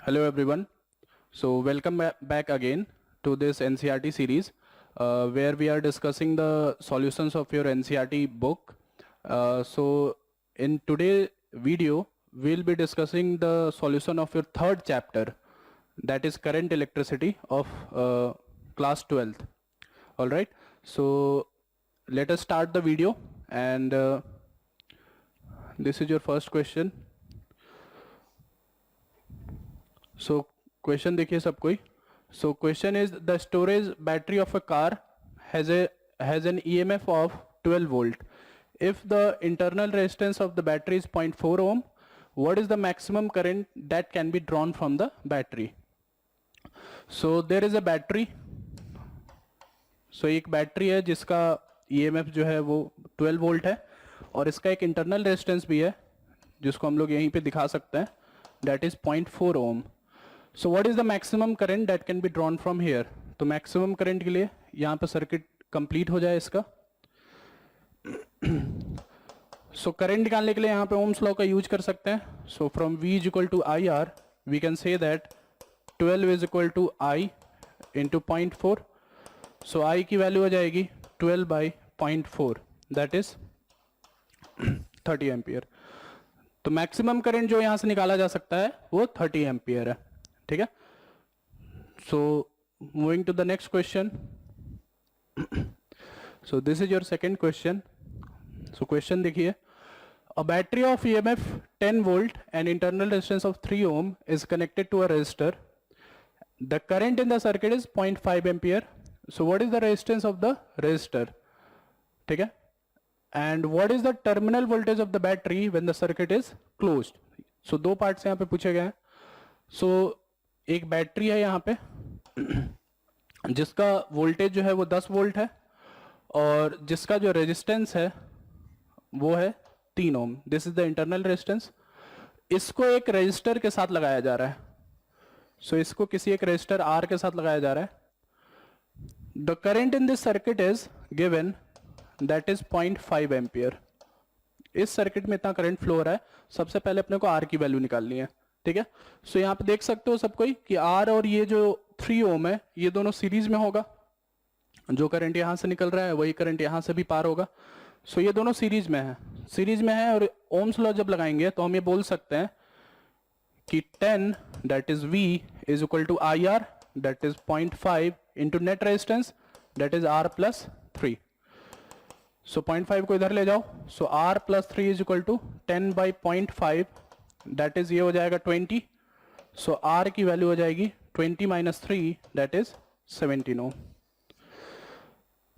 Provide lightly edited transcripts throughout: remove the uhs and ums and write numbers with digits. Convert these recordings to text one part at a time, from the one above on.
Hello everyone. So welcome back again to this NCERT series where we are discussing the solutions of your NCERT book. So in today's video, we'll be discussing the solution of your third chapter, that is current electricity of class 12th. All right. So let us start the video, and this is your first question. So question देखिए सब कोई. So question is the storage battery of a car has an EMF of 12 volt. If the internal resistance of the battery is 0.4 ohm, what is the maximum current that can be drawn from the battery. So there is a battery. So एक battery है जिसका EMF जो है वो 12 volt है, और इसका एक इंटरनल रेजिस्टेंस भी है जिसको हम लोग यहीं पे दिखा सकते हैं, that is 0.4 ohm. So what is the maximum current that can be drawn from here. तो मैक्सिमम करंट के लिए यहाँ पे सर्किट कंप्लीट हो जाए इसका. सो करंट निकालने के लिए यहाँ पे ओम्स लॉ का यूज कर सकते हैं. So from V is equal to IR we can say that 12 is equal to I into 0.4. So I की वैल्यू हो जाएगी 12 बाई 0.4, दैट इज 30 एम्पियर. तो मैक्सिमम करंट जो यहां से निकाला जा सकता है वो 30 एम्पियर है. ठीक है. So moving to the next question. So this is your second question. So question देखिए, a battery of EMF 10 volt and internal resistance of 3 ohm is connected to a resistor. The current in the circuit is 0.5 ampere. So what is the resistance of the resistor. ठीक है. And what is the terminal voltage of the battery when the circuit is closed. So दो parts यहाँ पे पूछे गए हैं. सो एक battery है यहाँ पे जिसका वोल्टेज जो है वो 10 वोल्ट है, और जिसका जो रेजिस्टेंस है वो है 3 ohm. This is the internal resistance. इसको एक रेजिस्टर के साथ लगाया जा रहा है. सो इसको किसी एक रेजिस्टर R के साथ लगाया जा रहा है. The current in this circuit is given, that is 0.5 ampere. इस सर्किट में इतना करंट फ्लो हो रहा है. सबसे पहले अपने को R की वैल्यू निकालनी है. ठीक है. सो यहाँ पे देख सकते हो सब कोई कि R और ये जो 3 ओम है ये दोनों सीरीज में होगा. जो करंट यहां से निकल रहा है वही करंट यहां से भी पार होगा. सो ये दोनों सीरीज में है, और ओम्स लॉ जब लगाएंगे तो हम ये बोल सकते हैं कि 10 that is V is equal to IR that is 0.5 into net resistance that is R plus 3. So 0.5 को इधर ले जाओ. So R plus 3 is equal to 10 by 0.5, that is ये हो जाएगा 20. सो R की वैल्यू हो जाएगी 20 minus 3 that is 17 ohm.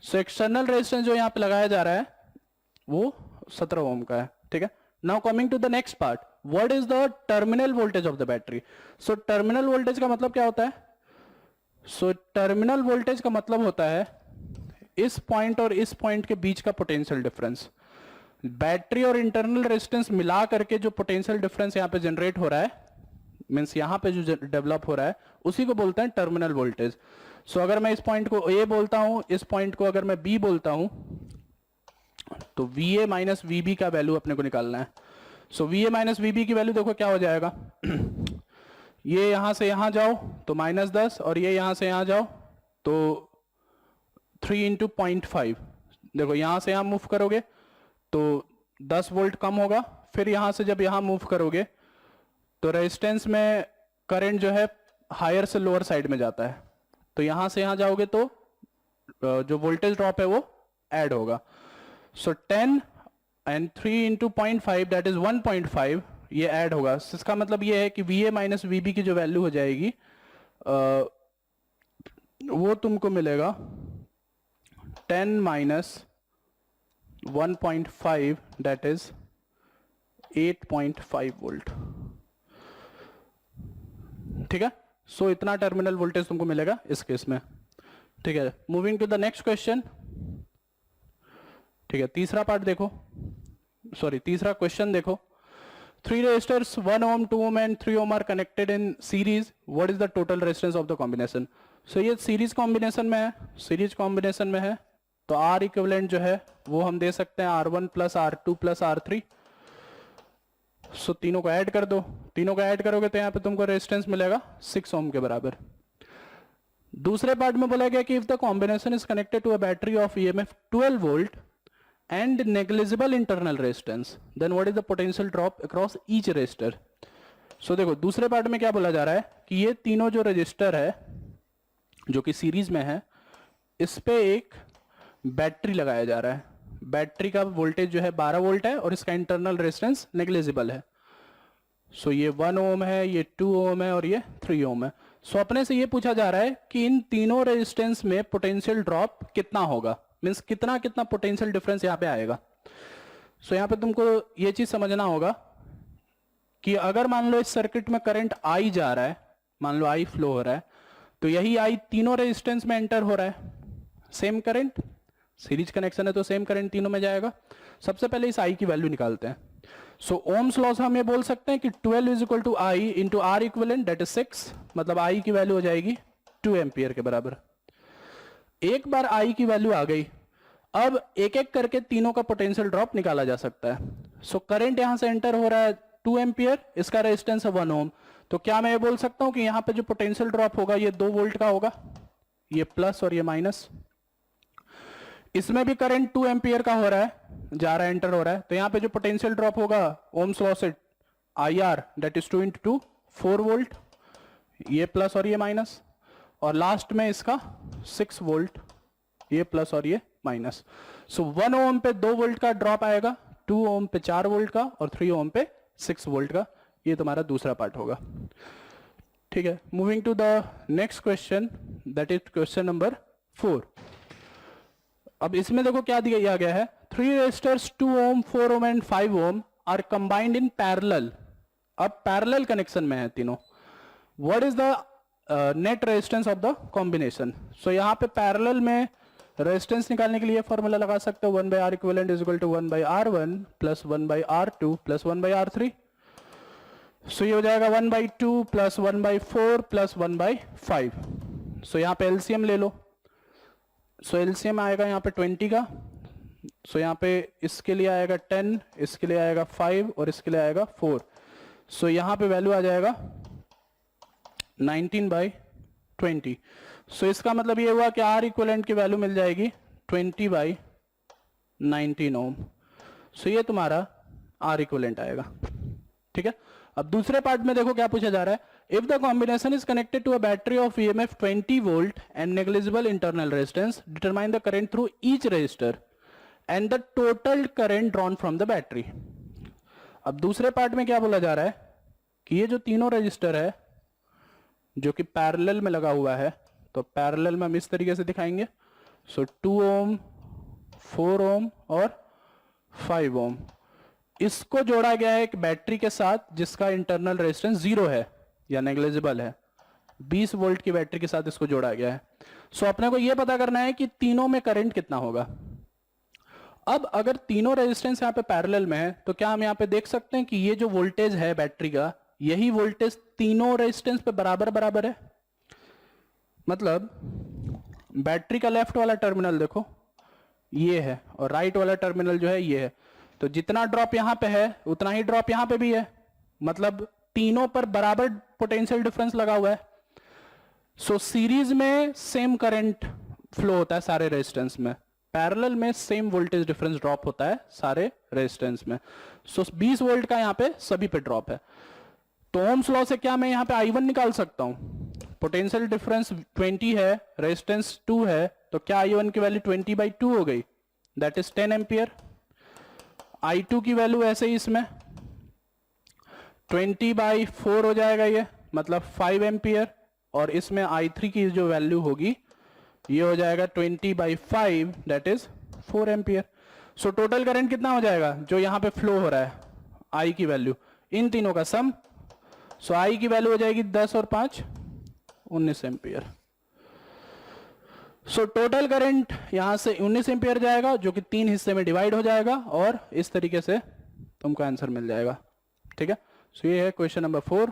So external resistance जो यहाँ पे लगाया जा रहा है वो 17 ओम का है. ठीक है. Now coming to the next part, what is the terminal voltage of the battery. So terminal voltage का मतलब क्या होता है. सो टर्मिनल वोल्टेज का मतलब होता है इस पॉइंट और इस पॉइंट के बीच का पोटेंशियल डिफरेंस. बैटरी और इंटरनल रेजिस्टेंस मिला करके जो पोटेंशियल डिफरेंस यहाँ पे जनरेट हो रहा है, मींस यहाँ पे जो डेवलप हो रहा है, उसी को बोलते हैं टर्मिनल वोल्टेज. सो अगर मैं इस पॉइंट को A बोलता हूं, इस पॉइंट को अगर मैं B बोलता हूं, तो VA माइनस VB का वैल्यू अपने को निकालना है. सो VA माइनस VB की वैल्यू देखो क्या हो जाएगा. ये यहां से यहां जाओ तो -10, और ये यहां से यहां जाओ तो 3 इंटू 0.5. देखो यहां से यहां मूव करोगे तो 10 वोल्ट कम होगा. फिर यहां से जब यहां मूव करोगे तो रेजिस्टेंस में करंट जो है हायर से लोअर साइड में जाता है. तो यहां से यहां जाओगे तो जो वोल्टेज ड्रॉप है वो ऐड होगा. सो 10 एंड 3 इंटू 0.5 दैट इज 1.5, ये ऐड होगा. इसका मतलब ये है कि VA माइनस VB की जो वैल्यू हो जाएगी वो तुमको मिलेगा 10 माइनस 1.5 दैट इज 8.5 वोल्ट. ठीक है. सो इतना टर्मिनल वोल्टेज तुमको मिलेगा इस केस में. ठीक है. Moving to the next question. ठीक है. तीसरा पार्ट देखो, सॉरी तीसरा क्वेश्चन देखो. 3 resistors 1 ohm 2 ohm and 3 ohm are connected in series. What is the total resistance of the combination. So ये सीरीज कॉम्बिनेशन में है, तो R इक्विवेलेंट जो है वो हम दे सकते हैं R1 plus R2 plus R3. सो तीनों को ऐड कर दो तीनों को ऐड करोगे तो यहाँ पे तुमको रेजिस्टेंस मिलेगा 6 ओम के बराबर। दूसरे पार्ट में बोला गया कि if the combination is connected to a battery of EMF 12 volt and negligible internal resistance, then what is the potential drop across each resistor. So देखो दूसरे पार्ट में क्या बोला जा रहा है कि ये तीनों जो रजिस्टर है जो कि सीरीज में है, इस पे एक बैटरी लगाया जा रहा है। बैटरी का वोल्टेज जो है 12 वोल्ट है और इसका इंटरनल रेजिस्टेंस नेग्लिजिबल है। सो ये 1 ओम है, ये 2 ओम है और ये 3 ओम है। सो अपने से ये पूछा जा रहा है कि इन तीनों रेजिस्टेंस में पोटेंशियल ड्रॉप कितना होगा, मीन्स कितना कितना पोटेंशियल डिफरेंस यहाँ पे आएगा। सो यहाँ पे तुमको ये चीज समझना होगा कि अगर मान लो इस सर्किट में करंट आई जा रहा है, मान लो आई फ्लो हो रहा है, तो यही आई तीनों रेजिस्टेंस में एंटर हो रहा है। सेम करंट, सीरीज कनेक्शन है तो सेम करंट तीनों में जाएगा। सबसे पहले इस आई की वैल्यू निकालते हैं। सो ओम्स लॉ से हम ये बोल सकते हैं कि 12 is equal to I into R equivalent, that is 6, मतलब आई की वैल्यू हो जाएगी 2 एम्पियर के बराबर। एक बार आई की वैल्यू आ गई, अब एक एक करके तीनों का पोटेंशियल ड्रॉप निकाला जा सकता है। सो करंट यहां से एंटर हो रहा है 2 एम्पियर, इसका रेजिस्टेंस है 1 ओम, तो क्या मैं ये बोल सकता हूं कि यहां पे जो पोटेंशियल ड्रॉप होगा ये 2 वोल्ट का होगा, ये प्लस और ये माइनस। इसमें भी करंट 2 एम्पियर का हो रहा है, जा रहा है, एंटर हो रहा है, तो यहां पे जो पोटेंशियल ड्रॉप होगा ओम्स लॉ से I R, that is 2 into 2, 4 volt, ये प्लस और ये माइनस, और लास्ट में इसका 6 वोल्ट, ये प्लस और ये माइनस। सो 1 ओम पे 2 वोल्ट का ड्रॉप आएगा, 2 ओम पे 4 वोल्ट का और 3 ओम पे 6 वोल्ट का। ये तुम्हारा दूसरा पार्ट होगा। ठीक है, moving to the next question, that is question number 4। अब इसमें देखो क्या दिया गया है, 3 resistors 2 ohm, 4 ohm and 5 ohm are combined in parallel. अब पैरेलल कनेक्शन में है तीनों। What is the net resistance of the combination. So यहां पे पैरेलल में रेजिस्टेंस निकालने के लिए फॉर्मूला लगा सकते हो, 1 by R equivalent is equal to 1 by R1 plus 1 by R2 plus 1 by R3। So ये हो जाएगा 1 by 2 plus 1 by 4 plus 1 by 5। So यहाँ पे एलसीएम ले लो। सो एलसीएम आएगा यहाँ पे 20 का। सो यहाँ पे इसके लिए आएगा 10, इसके लिए आएगा 5 और इसके लिए आएगा 4। सो यहाँ पे वैल्यू आ जाएगा 19 बाई 20। सो इसका मतलब ये हुआ कि आर इक्विवेलेंट की वैल्यू मिल जाएगी 20 बाई 19 ओम। सो ये तुम्हारा आर इक्विवेलेंट आएगा। ठीक है, अब दूसरे पार्ट में देखो क्या पूछा जा रहा है, if the combination is connected to a battery of EMF 20 volt and negligible internal resistance, determine the current through each resistor and the total current drawn from the battery. अब दूसरे पार्ट में क्या बोला जा रहा है कि ये जो तीनों रजिस्टर है जो कि पैरेलल में लगा हुआ है, तो पैरेलल में हम इस तरीके से दिखाएंगे। सो 2 ओम, 4 ओम और 5 ओम, इसको जोड़ा गया है एक बैटरी के साथ जिसका इंटरनल रेजिस्टेंस 0 है या नेग्लिजिबल है। 20 वोल्ट की बैटरी के साथ इसको जोड़ा गया है। सो अपने को यह पता करना है कि तीनों में करंट कितना होगा। अब अगर तीनों रेजिस्टेंस यहाँ पे पैरेलल में है, तो क्या हम यहाँ पे देख सकते हैं कि ये जो वोल्टेज है बैटरी का, यही वोल्टेज तीनों रेजिस्टेंस पे बराबर बराबर है। मतलब बैटरी का लेफ्ट वाला टर्मिनल देखो ये है और राइट वाला टर्मिनल जो है ये है, तो जितना ड्रॉप यहां पे है उतना ही ड्रॉप यहां पे भी है, मतलब तीनों पर बराबर पोटेंशियल डिफरेंस लगा हुआ है। सो सीरीज में सेम करंट फ्लो होता है सारे रेजिस्टेंस में, पैरेलल में सेम वोल्टेज डिफरेंस ड्रॉप होता है सारे रेजिस्टेंस में। सो 20 वोल्ट का यहां पे सभी पे ड्रॉप है। तो ओम्स लॉ से क्या मैं यहां पे I1 निकाल सकता हूं, पोटेंशियल डिफरेंस 20 है, रेजिस्टेंस 2 है, तो क्या I1 की वैल्यू 20 बाई 2 हो गई, दैट इज 10 एम्पियर। I2 की वैल्यू ऐसे ही इसमें 20 बाई 4 हो जाएगा ये, मतलब 5 एम्पियर, और इसमें I3 की जो वैल्यू होगी ये हो जाएगा 20 by 5, that is 4 ampere. So total current कितना हो जाएगा जो यहां पे फ्लो हो रहा है, I की वैल्यू, इन तीनों का सम। सो I की वैल्यू हो जाएगी 10 और 5 19 एम्पियर। सो टोटल करंट यहां से 19 एम्पियर जाएगा जो कि 3 हिस्से में डिवाइड हो जाएगा और इस तरीके से तुमको आंसर मिल जाएगा। ठीक है, सो ये है क्वेश्चन नंबर 4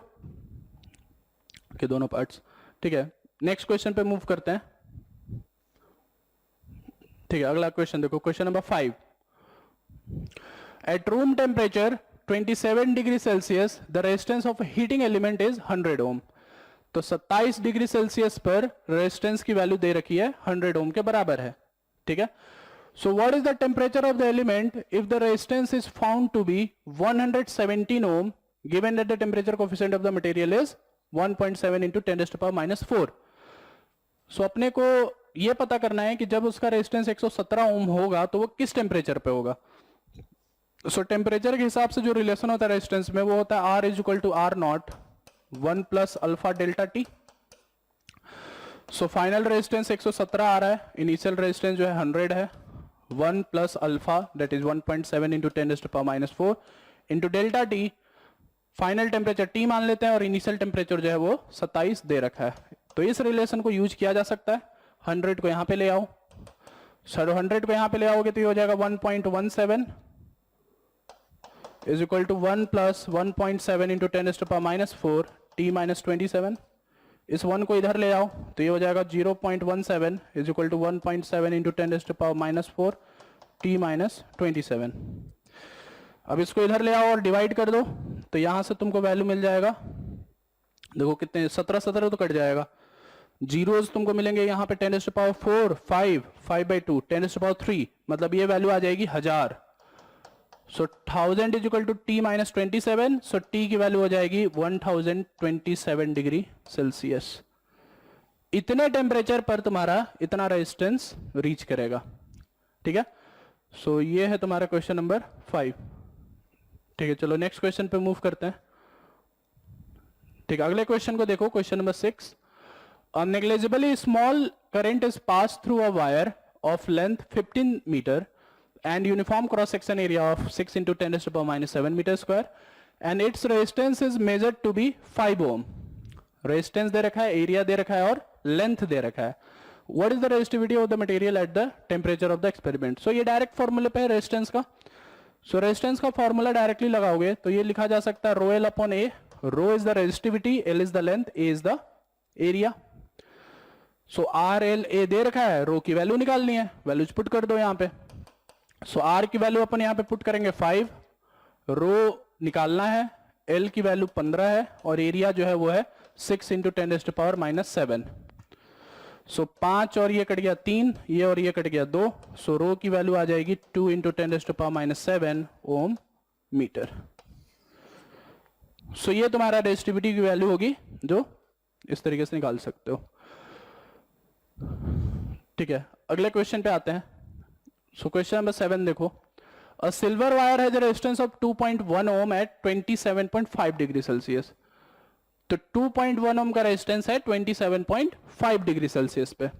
के दोनों पार्ट्स। ठीक है, नेक्स्ट क्वेश्चन पे मूव करते हैं। ठीक है, अगला क्वेश्चन देखो, question number 5। At room temperature 27 degree Celsius the resistance of heating element is 100 ohm. तो 27 डिग्री सेल्सियस पर रेजिस्टेंस की वैल्यू दे रखी है 100 ओम के बराबर है, ठीक है। So what is the temperature of the element if the resistance is found to be 117 ohm given that the temperature coefficient of the material is 1.7 into 10⁻⁴। सो अपने को यह पता करना है कि जब उसका रेजिस्टेंस 117 ओम होगा तो वो किस टेम्परेचर पे होगा। सो टेम्परेचर के हिसाब से जो रिलेशन होता है रेजिस्टेंस में वो होता है R is equal to R naught 1 plus alpha delta T. So final resistance 117 आ रहा है, इनिशियल रेजिस्टेंस जो है 100 है, 1 plus alpha that is 1.7 into 10⁻⁴ into delta T. Final temperature T मान लेते हैं और इनिशियल टेम्परेचर जो है वो 27 दे रखा है। तो इस रिलेशन को यूज किया जा सकता है। 100 को यहां पे ले आओ, सर 100 को यहां पे ले आओगे तो ये हो जाएगा 1.17 is equal to 1 plus 1.7 into 10⁻⁴ T minus 27। इस 1 को इधर ले आओ तो ये हो जाएगा 0.17 is equal to 1.7 into 10⁻⁴ T minus 27। अब इसको इधर ले आओ और डिवाइड कर दो तो यहां से तुमको वैल्यू मिल जाएगा, देखो कितने 17 तो कट जाएगा, जीरोस तुमको मिलेंगे यहाँ पे 10⁻⁴, 5/2, 10⁻3, मतलब ये वैल्यू आ जाएगी 1000। So 1000 is equal to T minus 27। So T की वैल्यू हो जाएगी 1027 डिग्री सेल्सियस। इतने टेम्परेचर पर तुम्हारा इतना रेजिस्टेंस रीच करेगा, ठीक है। सो ये है तुम्हारा क्वेश्चन नंबर 5, ठीक है। चलो नेक्स्ट क्वेश्चन पे मूव करते हैं, ठीक है। अगले क्वेश्चन को देखो, question number 6। A negligibly small current is passed through a wire of length 15 meter and uniform cross section area of 6 into 10⁻⁷ meter square and its resistance is measured to be 5 ohm। Resistance दे रखा है, area दे रखा है और length दे रखा है। What is the resistivity of the material at the temperature of the experiment? So ये direct फॉर्मूले पे है रेजिस्टेंस का। सो रेजिस्टेंस का फॉर्मूला डायरेक्टली लगाओगे तो ये लिखा जा सकता है rho L upon A. Rho is the resistivity, L is the length, A is the area. So R L A दे रखा है, रो की वैल्यू निकालनी है, वैल्यूज पुट कर दो यहाँ पे। सो आर की वैल्यू अपन यहाँ पे पुट करेंगे 5, रो निकालना है, एल की वैल्यू 15 है और एरिया जो है वो है 6 into 10⁻⁷। सो 5 और ये कट गया 3, ये और ये कट गया 2। सो रो की वैल्यू आ जाएगी 2 into 10⁻⁷ ओम मीटर। सो ये तुम्हारा रेजिस्टिविटी की वैल्यू होगी जो इस तरीके से निकाल सकते हो, ठीक है। अगले क्वेश्चन पे आते हैं। सो क्वेश्चन नंबर 7 देखो। A silver wire has a resistance of 2.1 ohm at 27.5 degree Celsius. तो 2.1 ओम का रेजिस्टेंस है 27.5 डिग्री सेल्सियस पे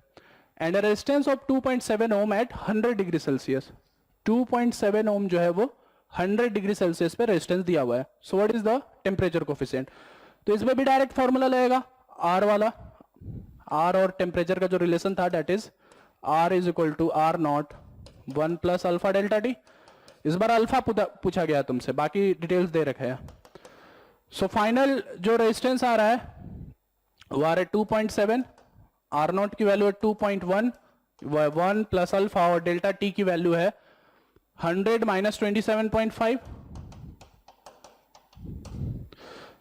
and resistance of 2.7 ohm at 100 degree Celsius. 2.7 ohm जो है वो 100 डिग्री सेल्सियस पे रेजिस्टेंस दिया हुआ है। So what is the temperature coefficient? तो इसमें भी डायरेक्ट फॉर्मूला लगेगा, आर वाला। आर और टेम्परेचर का जो रिलेशन था that is R is equal to R naught 1 plus alpha delta T. इस बार अल्फा पूछा गया तुमसे, बाकी डिटेल्स दे रखे हैं। सो फाइनल जो रेजिस्टेंस आ रहा है वो आ रहा है 2.7, आर नॉट की वैल्यू है 2.1, 1 प्लस अल्फा और डेल्टा टी की वैल्यू है 100 माइनस 27.5।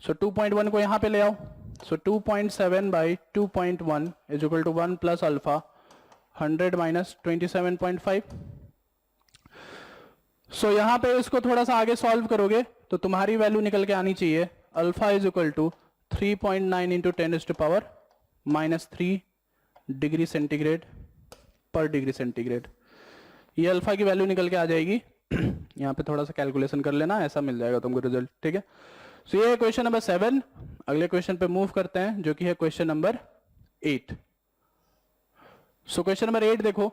सो 2.1 को यहां पे ले आओ। So 2.7 by 2.1 is equal to 1 plus alpha 100 minus 27.5। So यहां पे इसको थोड़ा सा आगे सॉल्व करोगे तो तुम्हारी वैल्यू निकल के आनी चाहिए alpha is equal to 3.9 into 10⁻⁻³ degree centigrade पर डिग्री सेंटीग्रेड। ये अल्फा की वैल्यू निकल के आ जाएगी। यहाँ पे थोड़ा सा कैलकुलेशन कर लेना, ऐसा मिल जाएगा तुमको रिजल्ट, ठीक है। सो ये है क्वेश्चन नंबर 7। अगले क्वेश्चन पे मूव करते हैं जो कि है question number 8। So question number 8 देखो।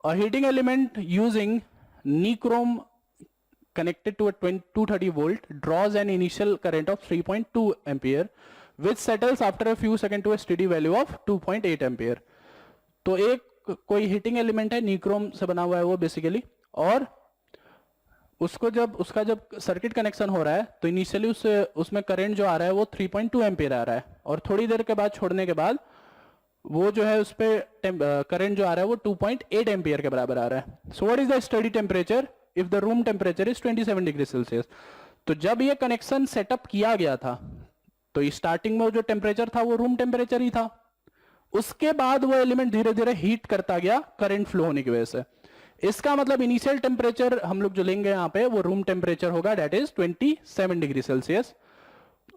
A heating element using nichrome connected to a 230 volt draws an initial current of 3.2 ampere which settles after a few seconds to a steady value of 2.8 ampere। तो एक कोई heating element है, नीक्रोम से बना हुआ है वो बेसिकली, और उसका जब सर्किट कनेक्शन हो रहा है तो इनिशियली उसमें करंट जो आ रहा है वो 3.2 एम्पियर आ रहा है और थोड़ी देर के बाद छोड़ने के बाद वो जो है उस पे करंट जो आ रहा है वो 2.8 एम्पियर के बराबर आ रहा है। So what is the study temperature if the room temperature is 27 degree Celsius? तो जब ये कनेक्शन सेटअप किया गया था तो स्टार्टिंग में जो टेम्परेचर था वो रूम टेम्परेचर ही था, उसके बाद वो एलिमेंट धीरे धीरे हीट करता गया करंट फ्लो होने की वजह से। इसका मतलब इनिशियल टेम्परेचर हम लोग जो लेंगे यहाँ पे वो रूम टेम्परेचर होगा, डेट इज 27 डिग्री सेल्सियस,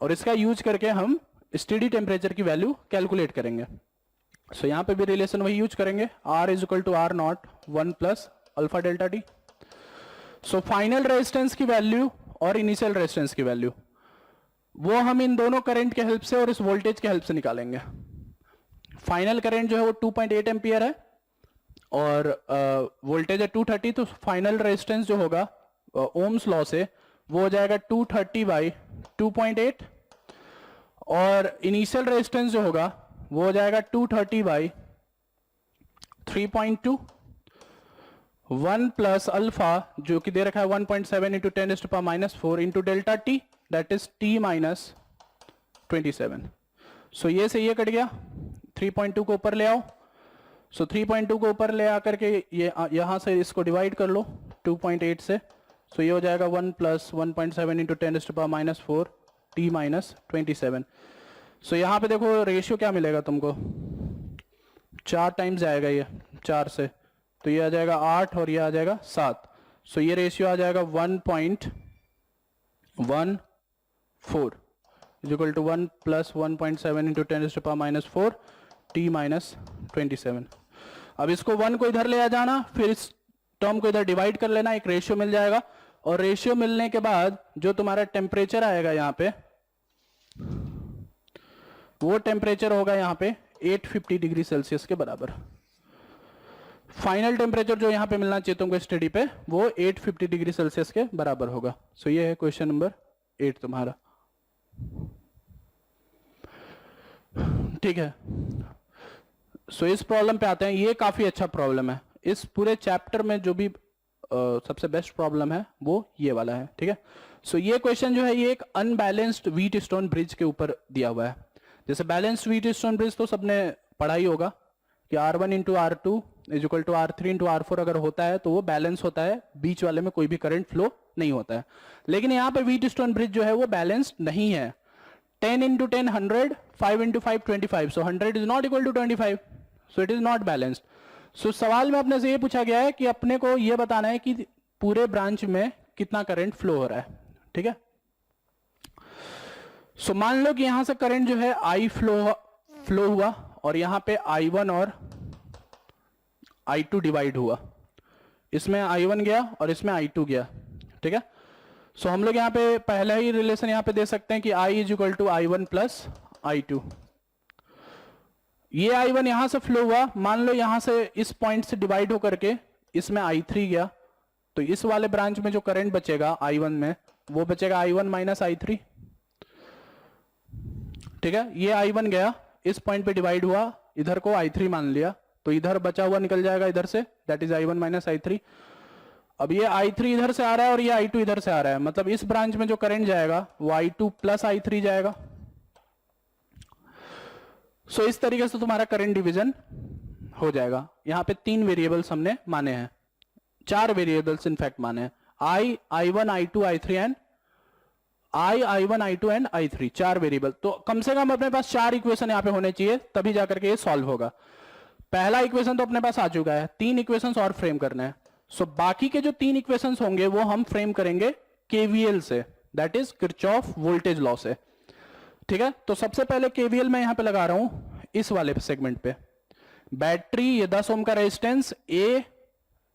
और इसका यूज करके हम स्टेडी टेम्परेचर की वैल्यू कैलकुलेट करेंगे। सो यहाँ पे भी रिलेशन वही यूज करेंगे, R is equal to R naught 1 plus alpha delta T. So final resistance की वैल्यू और इनिशियल रेजिस्टेंस की वैल्यू वो हम इन दोनों करंट के हेल्प से और इस वोल्टेज के हेल्प से निकालेंगे। फाइनल करंट जो है वो 2.8 एम्पियर है और वोल्टेज है 230, तो फाइनल रेजिस्टेंस जो होगा ओम्स लॉ से वो हो जाएगा 230 बाई 2.8, और इनिशियल रेजिस्टेंस जो होगा वो हो जाएगा 230 बाई 3.2, 1 प्लस अल्फा जो कि दे रखा है 1.7 into 10⁻⁻4 into delta T, that is t minus 27। सो ये से ये कट गया, 3.2 को ऊपर ले आओ। सो 3.2 को ऊपर ले आकर के ये यहां से इसको डिवाइड कर लो 2.8 से। सो ये हो जाएगा 1 प्लस 1.7 इंटू 10⁻⁻4 t माइनस 27। सो यहाँ पे देखो रेशियो क्या मिलेगा तुमको, 4 टाइम्स जाएगा ये 4 से, तो ये आ जाएगा 8 और ये आ जाएगा 7। सो ये रेशियो आ जाएगा 1.14 is equal to 1 plus 1.7 into 10⁻⁻4 t minus 27। अब इसको 1 को इधर ले आ जाना, फिर इस टर्म को इधर डिवाइड कर लेना, एक रेशियो मिल जाएगा, और रेशियो मिलने के बाद जो तुम्हारा टेम्परेचर आएगा यहाँ पे वो टेम्परेचर होगा यहाँ पे 850 डिग्री सेल्सियस के बराबर। फाइनल टेम्परेचर जो यहाँ पे मिलना चाहिए तुमको स्टडी पे वो 850 डिग्री सेल्सियस के बराबर होगा। सो ये है क्वेश्चन नंबर 8 तुम्हारा, ठीक है। सो इस प्रॉब्लम पे आते हैं, ये काफी अच्छा प्रॉब्लम है, इस पूरे चैप्टर में जो भी सबसे बेस्ट प्रॉब्लम है वो ये वाला है, ठीक है। सो ये क्वेश्चन जो है ये एक अनबैलेंस्ड व्हीट स्टोन ब्रिज के ऊपर दिया हुआ है। जैसे बैलेंस्ड व्हीट स्टोन ब्रिज तो सबने पढ़ा ही होगा कि R1 into R2 is equal to R3 into R4 अगर होता है तो वो बैलेंस होता है, बीच वाले में कोई भी करंट फ्लो नहीं होता है। लेकिन यहाँ पे व्हीट स्टोन ब्रिज जो है वो बैलेंस्ड नहीं है। 10 into 10 100, 5 into 5 25, so 100 is not equal to 25, so it is not balanced. So सवाल में अपने से ये पूछा गया है कि अपने को ये बताना है कि पूरे ब्रांच में कितना करंट फ्लो हो रहा है, ठीक है। सो मान लो कि यहां से करंट जो है I फ्लो हुआ और यहां पे I1 और I2 डिवाइड हुआ, इसमें I1 गया और इसमें I2 गया, ठीक है। सो हम लोग यहां पे पहला ही रिलेशन यहां पे दे सकते हैं कि I is equal to I1 plus I2। ये I1 यहां से फ्लो हुआ, मान लो यहां से इस पॉइंट से डिवाइड होकर के इसमें I3 गया, तो इस वाले ब्रांच में जो करंट बचेगा I1 में वो बचेगा I1 माइनस I3, ठीक है। ये I1 गया, इस पॉइंट पे डिवाइड हुआ, इधर को I3 मान लिया, तो इधर बचा हुआ निकल जाएगा इधर से, that is I1 minus I3। अब ये I3 इधर से आ रहा है और ये I2 इधर से आ रहा है, मतलब इस ब्रांच में जो करंट जाएगा वो I2 प्लस I3 जाएगा। सो इस तरीके से तुम्हारा करंट डिवीजन हो जाएगा। यहां पे 3 वेरिएबल्स हमने माने हैं, 4 वेरिएबल्स इनफैक्ट माने हैं, I1, I2, I3 and I1, I2 and I3, 4 variable. तो कम से कम अपने पास 4 इक्वेशन यहाँ पे होने चाहिए, तभी जाकर के ये सॉल्व होगा। पहला इक्वेशन तो अपने पास आ चुका है, 3 इक्वेशंस और फ्रेम करने हैं। सो बाकी के जो 3 इक्वेशंस होंगे वो हम फ्रेम करेंगे केवीएल से, that is Kirchhoff voltage law से, ठीक है। तो सबसे पहले केवीएल मैं यहां पे लगा रहा हूं इस वाले सेगमेंट पे। बैटरी, ये 10 ओम का रेजिस्टेंस, ए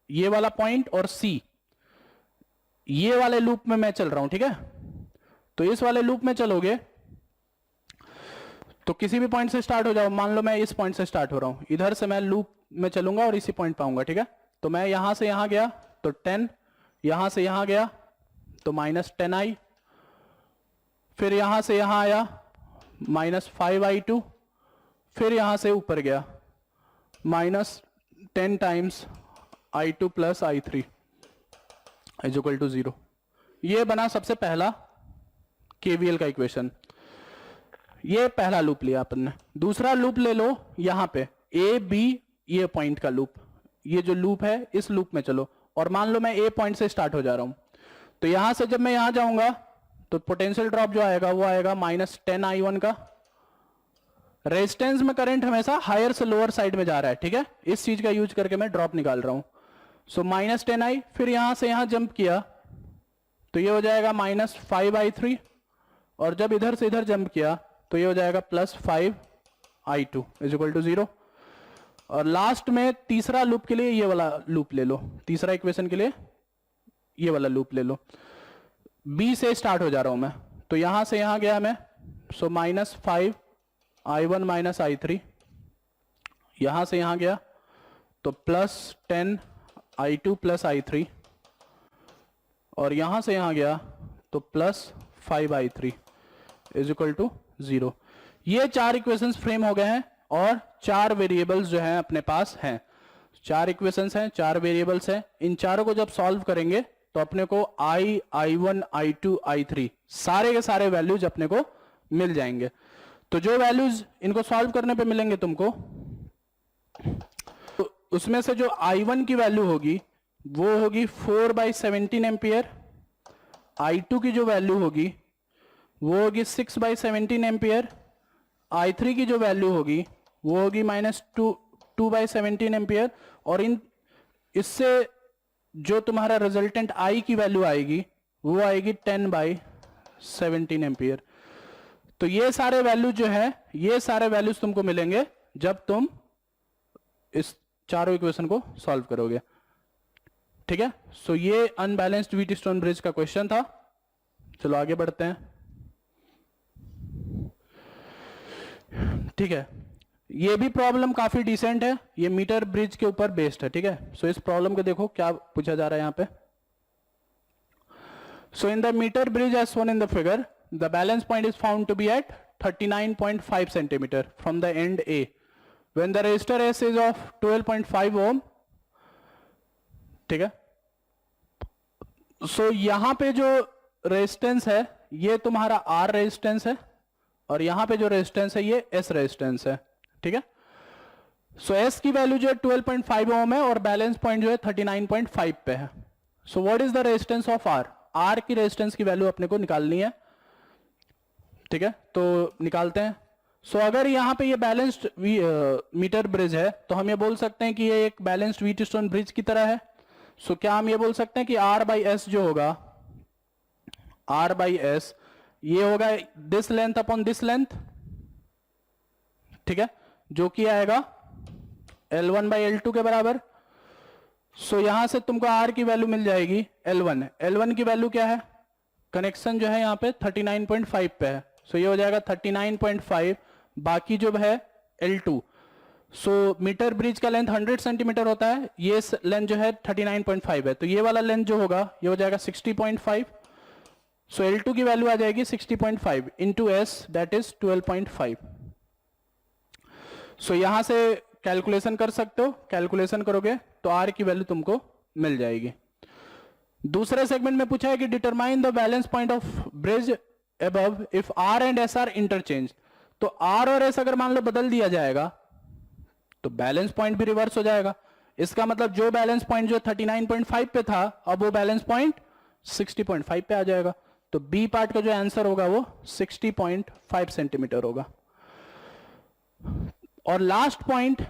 ये वाला पॉइंट और सी ये वाले लूप में मैं चल रहा हूं, ठीक है। तो इस वाले लूप में चलोगे तो किसी भी पॉइंट से स्टार्ट हो जाओ, मान लो मैं इस पॉइंट से स्टार्ट हो रहा हूं, इधर से मैं लूप में चलूंगा और इसी पॉइंट पाऊंगा, ठीक है। तो मैं यहां से यहां गया तो 10, यहां से यहां गया तो -10i, फिर यहां से यहां आया -5i2, फिर यहां से ऊपर गया -10 times I2 plus I3 is equal to 0। ये बना सबसे पहला केवीएल का इक्वेशन। ये पहला लूप लिया अपन ने। दूसरा लूप ले लो यहां पे ए बी, ये पॉइंट का लूप, ये जो लूप है इस लूप में चलो, और मान लो मैं ए पॉइंट से स्टार्ट हो जा रहा हूं, तो यहां से जब मैं यहां जाऊंगा तो पोटेंशियल ड्रॉप जो आएगा वो आएगा -10I1 का। रेजिस्टेंस में करंट हमेशा हायर से लोअर साइड में जा रहा है, ठीक है, इस चीज का यूज करके मैं ड्रॉप निकाल रहा हूं। सो -10I, फिर यहां से यहां जंप किया तो ये हो जाएगा -5I3, और जब इधर से इधर जंप किया तो ये हो जाएगा +5I2 = 0। और लास्ट में तीसरा लूप के लिए ये वाला लूप ले लो, तीसरा इक्वेशन के लिए ये वाला लूप ले लो। बी से स्टार्ट हो जा रहा हूं मैं, तो यहां से यहां गया मैं, सो -5I1 -I3, यहां से यहां गया तो +10I2 +I3, और यहां से यहां गया तो +5I3 = 0। ये 4 इक्वेशंस फ्रेम हो गए हैं और 4 वेरिएबल्स जो हैं अपने पास हैं। 4 इक्वेशंस हैं, 4 वेरिएबल्स हैं। इन चारों को जब सॉल्व करेंगे तो अपने को I1 I2 I3 सारे के सारे वैल्यूज अपने को मिल जाएंगे। तो जो वैल्यूज इनको सॉल्व करने पे मिलेंगे तुमको, तो उसमें से जो I1 की वैल्यू होगी वो होगी 4/17 एम्पियर। I2 की जो वैल्यू होगी वो होगी 6/17 एम्पियर। I3 की जो वैल्यू होगी वो होगी -2/17 एम्पियर। और इससे जो तुम्हारा रिजल्टेंट I की वैल्यू आएगी वो आएगी 10/17 एम्पियर। तो ये सारे वैल्यू जो है, ये सारे वैल्यूज तुमको मिलेंगे जब तुम इस चारों इक्वेशन को सॉल्व करोगे, ठीक है। सो ये अनबैलेंस्ड व्हीटस्टोन ब्रिज का क्वेश्चन था। चलो आगे बढ़ते हैं, ठीक है। ये भी प्रॉब्लम काफी डिसेंट है, ये मीटर ब्रिज के ऊपर बेस्ड है, ठीक है। सो इस प्रॉब्लम को देखो क्या पूछा जा रहा है यहां पे। So in the metre bridge as shown in the figure, the balance point is found to be at 39.5 centimetre from the end A when the resistor S is of 12.5 ohm, ठीक है। सो यहां पे जो रेजिस्टेंस है ये तुम्हारा are resistance है, और यहां पे जो रेजिस्टेंस है ये एस रेजिस्टेंस है, ठीक है। सो एस की वैल्यू जो है 12.5 ओम है और बैलेंस पॉइंट जो है 39.5 पे है। So what is the resistance of R? R की रेजिस्टेंस की वैल्यू अपने को निकालनी है, ठीक है। तो निकालते हैं। सो अगर यहां पे ये बैलेंस्ड मीटर ब्रिज है तो हम ये बोल सकते हैं कि ये एक बैलेंस्ड व्हीटस्टोन ब्रिज की तरह है। सो क्या हम ये बोल सकते हैं कि R/S जो होगा, R/S ये होगा this length upon this length, ठीक है, जो कि आएगा L1/L2 के बराबर। सो यहां से तुमको R की वैल्यू मिल जाएगी L1। L1 की वैल्यू क्या है? कनेक्शन जो है यहां पे 39.5 पे है, सो ये हो जाएगा 39.5, बाकी जो है L2। सो मीटर ब्रिज का लेंथ 100 सेंटीमीटर होता है, ये लेंथ जो है 39.5 है, तो ये वाला लेंथ जो होगा ये हो जाएगा 60.5। सो L2 की वैल्यू आ जाएगी 60.5 इंटू S, दैट इज 12.5। सो यहां से कैलकुलेशन कर सकते हो, कैलकुलेशन करोगे तो R की वैल्यू तुमको मिल जाएगी। दूसरे सेगमेंट में पूछा है कि determine the balance point of bridge above if R and S are interchange. तो R और S अगर मान लो बदल दिया जाएगा तो बैलेंस पॉइंट भी रिवर्स हो जाएगा। इसका मतलब जो बैलेंस पॉइंट जो 39.5 पे था अब वो बैलेंस पॉइंट 60.5 पे आ जाएगा। तो बी पार्ट का जो आंसर होगा वो 60.5 सेंटीमीटर होगा। और लास्ट पॉइंट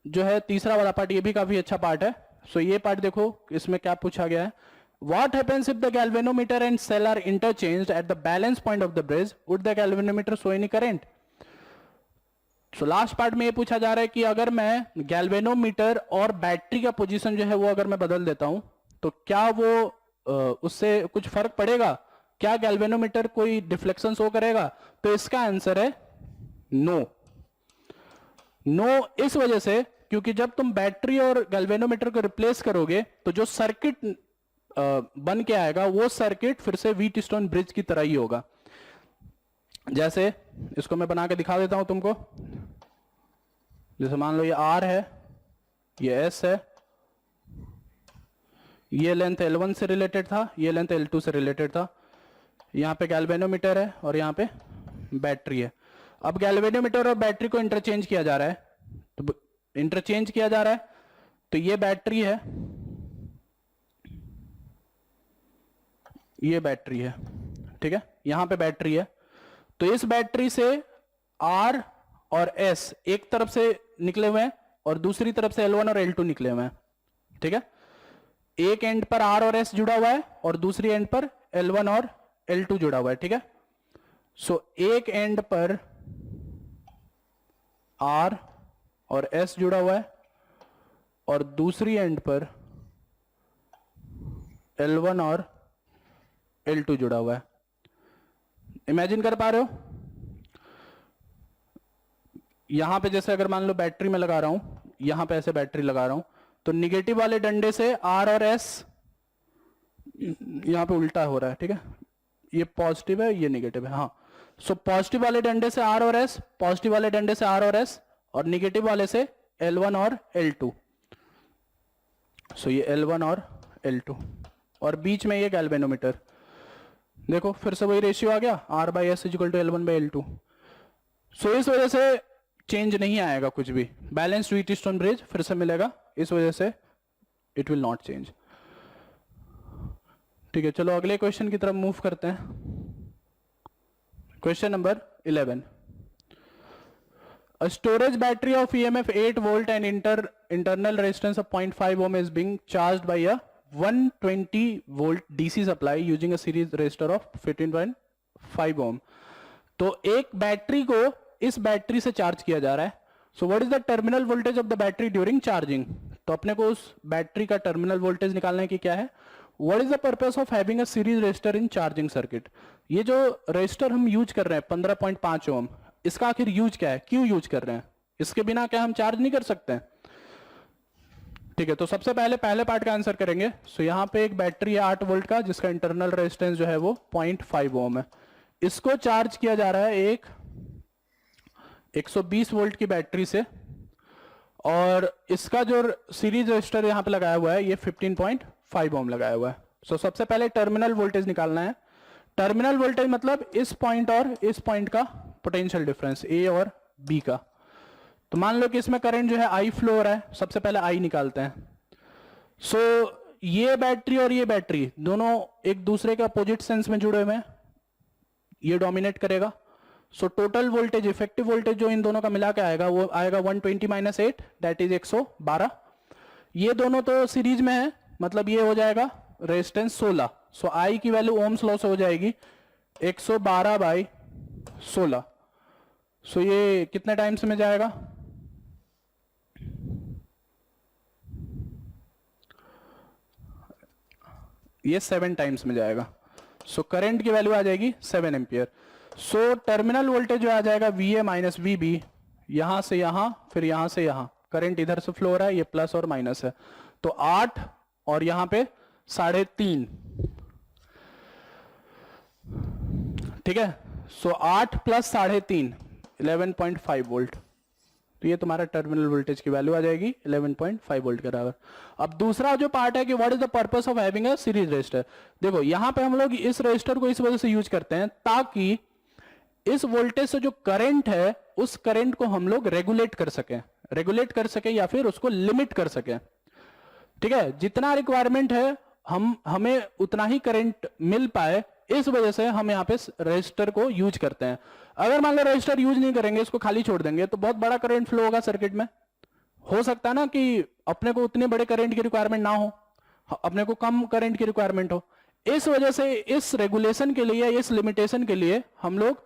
जो है तीसरा वाला पार्ट, ये भी काफी अच्छा पार्ट है। सो ये पार्ट देखो, इसमें क्या पूछा गया है, what happens if the galvanometer and cell are interchanged at the balance point of the bridge, would the galvanometer show any current. So last part में ये पूछा जा रहा है कि अगर मैं गैल्वेनोमीटर और बैटरी का पोजीशन जो है वो अगर मैं बदल देता हूं तो क्या वो उससे कुछ फर्क पड़ेगा, क्या गैल्वेनोमीटर कोई डिफ्लेक्शन शो करेगा? तो इसका आंसर है नो। नो इस वजह से क्योंकि जब तुम बैटरी और गैल्वेनोमीटर को रिप्लेस करोगे तो जो सर्किट बन के आएगा वो सर्किट फिर से व्हीटस्टोन ब्रिज की तरह ही होगा। जैसे इसको मैं बना के दिखा देता हूं तुमको। जैसे मान लो ये R है, ये S है, ये लेंथ L1 से रिलेटेड था, ये लेंथ L2 से रिलेटेड था, यहां पे गैल्वेनोमीटर है और यहां पे बैटरी है। अब गैल्वेनोमीटर और बैटरी को इंटरचेंज किया जा रहा है, तो इंटरचेंज किया जा रहा है तो ये बैटरी है, ये बैटरी है, ठीक है, यहां पे बैटरी है, तो इस बैटरी से R और S एक तरफ से निकले हुए हैं और दूसरी तरफ से L1 और L2 निकले हुए हैं, ठीक है। एक एंड पर R और S जुड़ा हुआ है और दूसरी एंड पर L1 और L2 जुड़ा हुआ है, ठीक है। सो एक एंड पर R और S जुड़ा हुआ है और दूसरी एंड पर L1 और L2 जुड़ा हुआ है। इमेजिन कर पा रहे हो, यहां पे जैसे अगर मान लो बैटरी में लगा रहा हूं, यहां पे ऐसे बैटरी लगा रहा हूं, तो निगेटिव वाले डंडे से R और S यहां पे उल्टा हो रहा है, ठीक है, ये पॉजिटिव है ये निगेटिव है, हाँ। सो पॉजिटिव वाले डंडे से R और S, पॉजिटिव वाले डंडे से R और S और निगेटिव वाले से L1 और L2। सो ये L1 और L2 और बीच में ये गैल्वेनोमीटर, देखो फिर से वही रेशियो आ गया, R बाई S equal to L1 by L2। So इस वजह से चेंज नहीं आएगा कुछ भी, बैलेंस्ड व्हीटस्टोन ब्रिज फिर से मिलेगा, इस वजह से इट विल नॉट चेंज। ठीक है, चलो अगले क्वेश्चन की तरफ मूव करते हैं। Question number 11, a storage battery of EMF 8 volt and internal resistance of 0.5 ohm is being charged by a 120 volt DC supply using a series resistor of 15.5 ohm। तो एक बैटरी को इस बैटरी से charge किया जा रहा है। So what is the terminal voltage of the battery during charging. तो अपने को उस बैटरी का टर्मिनल वोल्टेज निकालना है कि क्या है। What is the purpose of having a series resistor in charging circuit. ये जो रेजिस्टर हम यूज कर रहे हैं 15.5 ओम, इसका आखिर यूज क्या है, क्यों यूज कर रहे हैं, इसके बिना क्या हम चार्ज नहीं कर सकते। ठीक है, तो सबसे पहले पहले पार्ट का आंसर करेंगे। सो यहाँ पे एक बैटरी है 8 वोल्ट का जिसका इंटरनल रेजिस्टेंस जो है वो 0.5 ओम है। इसको चार्ज किया जा रहा है एक 120 वोल्ट की बैटरी से और इसका जो सीरीज रेजिस्टर यहाँ पे लगाया हुआ है ये 15.5 ओम लगाया हुआ है। सो सबसे पहले टर्मिनल वोल्टेज निकालना है। टर्मिनल वोल्टेज मतलब इस पॉइंट और इस पॉइंट का पोटेंशियल डिफरेंस ए और बी का। तो मान लो कि इसमें करंट जो है आई फ्लो हो रहा है, सबसे पहले आई निकालते हैं। सो ये बैटरी और ये बैटरी दोनों एक दूसरे के अपोजिट सेंस में जुड़े हुए हैं, ये डोमिनेट करेगा। So total voltage effective voltage जो इन दोनों का मिला के आएगा वो आएगा 120 माइनस 8 दैट इज 112। ये दोनों तो सीरीज में है, मतलब ये हो जाएगा रेजिस्टेंस 16। सो आई की वैल्यू ओम्स लॉ से हो जाएगी 112 बाई 16। सो ये कितने टाइम्स में जाएगा, ये 7 टाइम्स में जाएगा। सो करंट की वैल्यू आ जाएगी 7 एम्पियर। सो टर्मिनल वोल्टेज जो आ जाएगा VA माइनस VB, यहां से यहां फिर यहां से यहां, करंट इधर से फ्लो हो रहा है, ये प्लस और माइनस है, तो 8 और यहां पे 3.5। ठीक है, सो 8 प्लस 3.5 11.5 वोल्ट। तो ये तुम्हारा टर्मिनल वोल्टेज की वैल्यू आ जाएगी 11.5 वोल्ट के बराबर। अब दूसरा जो पार्ट है कि what is the purpose of having a series resistor. देखो यहां पे हम लोग इस रेजिस्टर को इस वजह से यूज करते हैं ताकि इस वोल्टेज से जो करंट है उस करंट को हम लोग रेगुलेट कर सकें या फिर उसको लिमिट कर सकें। ठीक है, जितना रिक्वायरमेंट है हमें उतना ही करंट मिल पाए, इस वजह से हम यहाँ पे रेजिस्टर को यूज करते हैं। अगर मान लो रेजिस्टर यूज नहीं करेंगे, इसको खाली छोड़ देंगे, तो बहुत बड़ा करंट फ्लो होगा सर्किट में। हो सकता है ना कि अपने को उतने बड़े करंट की रिक्वायरमेंट ना हो, अपने को कम करंट की रिक्वायरमेंट हो। इस वजह से इस रेगुलेशन के लिए, इस लिमिटेशन के लिए हम लोग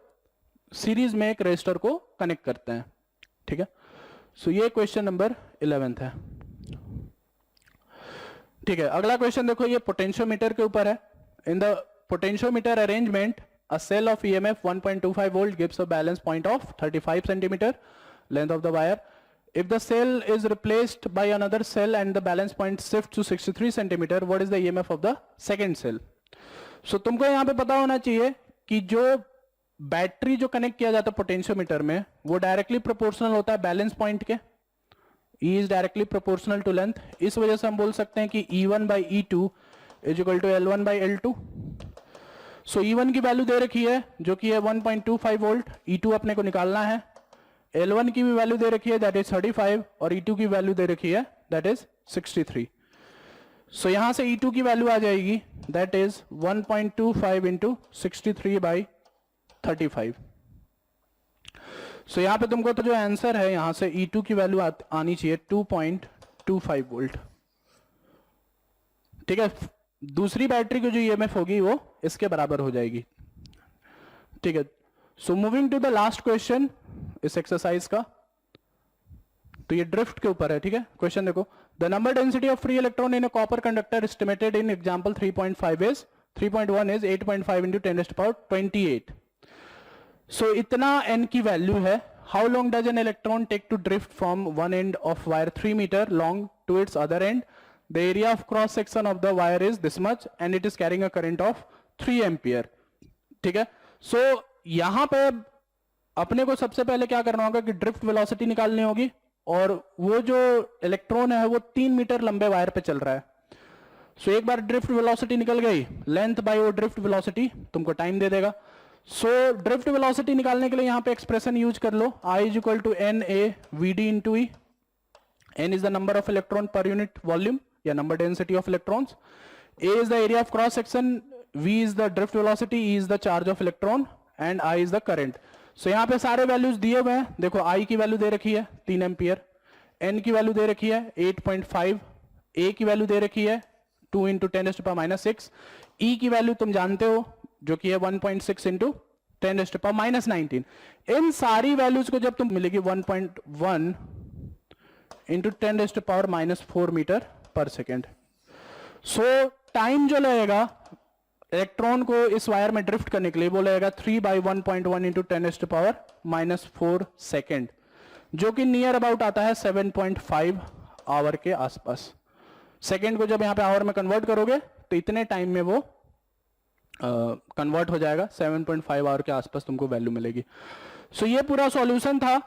सीरीज में एक रेजिस्टर को कनेक्ट करते हैं। ठीक है, सो ये क्वेश्चन नंबर 11 है। ठीक है, अगला क्वेश्चन देखो, ये पोटेंशियोमीटर के ऊपर है। In the potentiometer arrangement a cell of EMF 1.25 volt gives a balance point of 35 centimeter length of the wire. If the cell is replaced by another cell and the balance point shifts to 63 centimeter, what is the EMF of the second cell? So तुमको यहाँ पे पता होना चाहिए कि जो battery जो connect किया जाता है पोटेंशियोमीटर में वो डायरेक्टली प्रोपोर्शनल होता है बैलेंस पॉइंट के। E is directly proportional to length। इस वजह से हम बोल सकते हैं कि E1 by E2 is equal to L1 by L2। So E1 की वैल्यू दे रखी है जो कि है 1.25 वोल्ट, E2 अपने को निकालना है। L1 की भी वैल्यू दे रखी है दैट इज 35 और E2 की वैल्यू दे रखी है दैट इज 63। सो यहां से E2 की वैल्यू आ जाएगी, दैट इज 1.25 इंटू 63/35। सो यहां पे तुमको तो जो आंसर है यहां से E2 की वैल्यू आनी चाहिए 2.25 वोल्ट। ठीक है, दूसरी बैटरी की जो ईएमएफ होगी वो इसके बराबर हो जाएगी। ठीक है, so moving to the last question इस एक्सरसाइज का, तो ये ड्रिफ्ट के ऊपर है। ठीक है, क्वेश्चन देखो, the number density of free electron in a copper conductor estimated in example 3.5 is 3.1 is 8.5 into 10⁻28। So इतना n की वैल्यू है। How long does an electron take to drift from one end of wire 3 metre long to its other end? The area of cross section of the wire is this much and it is carrying a current of 3 ampere. ठीक है, सो यहां पे अपने को सबसे पहले क्या करना होगा कि ड्रिफ्ट वेलोसिटी निकालनी होगी, और वो जो इलेक्ट्रॉन है वो 3 मीटर लंबे वायर पे चल रहा है। सो एक बार ड्रिफ्ट वेलोसिटी निकल गई, लेंथ बाय वो ड्रिफ्ट वेलोसिटी तुमको टाइम दे देगा। सो ड्रिफ्ट वेलोसिटी निकालने के लिए यहां पे एक्सप्रेशन यूज कर लो, I is equal to NA/VD into E। N is the number of electron per unit volume या number density of electrons, A is the area of cross section, V is the drift velocity, E is the charge of electron and I is the current. So यहां पे सारे values दिए हुए हैं। देखो I की value दे रखी है 3 एम्पियर, N की वैल्यू दे रखी है 8.5, A की वैल्यू दे रखी है 2 इंटू 10⁻⁻6, E की वैल्यू तुम जानते हो जो कि है 1.6 इंटू 10⁻⁻19। इन सारी वैल्यूज को जब तुम मिलेगी 1.1 इंटू 10⁻⁻4 मीटर पर सेकेंड। सो टाइम जो लगेगा इलेक्ट्रॉन को इस वायर में ड्रिफ्ट करने के लिए वो लगेगा 3/1.1 इंटू 10⁻⁻4 सेकेंड, जो कि नियर अबाउट आता है 7.5 आवर के आसपास। सेकेंड को जब यहां पे आवर में कन्वर्ट करोगे तो इतने टाइम में वो कन्वर्ट हो जाएगा, 7.5 आवर के आसपास तुमको वैल्यू मिलेगी। सो ये पूरा सॉल्यूशन था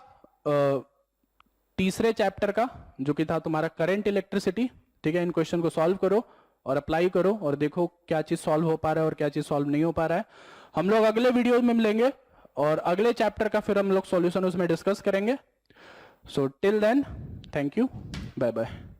तीसरे चैप्टर का, जो कि था तुम्हारा करंट इलेक्ट्रिसिटी। ठीक है, इन क्वेश्चन को सॉल्व करो और अप्लाई करो और देखो क्या चीज सॉल्व हो पा रहा है और क्या चीज सॉल्व नहीं हो पा रहा है। हम लोग अगले वीडियो में मिलेंगे और अगले चैप्टर का फिर हम लोग सॉल्यूशन उसमें डिस्कस करेंगे। So till then, thank you, bye bye.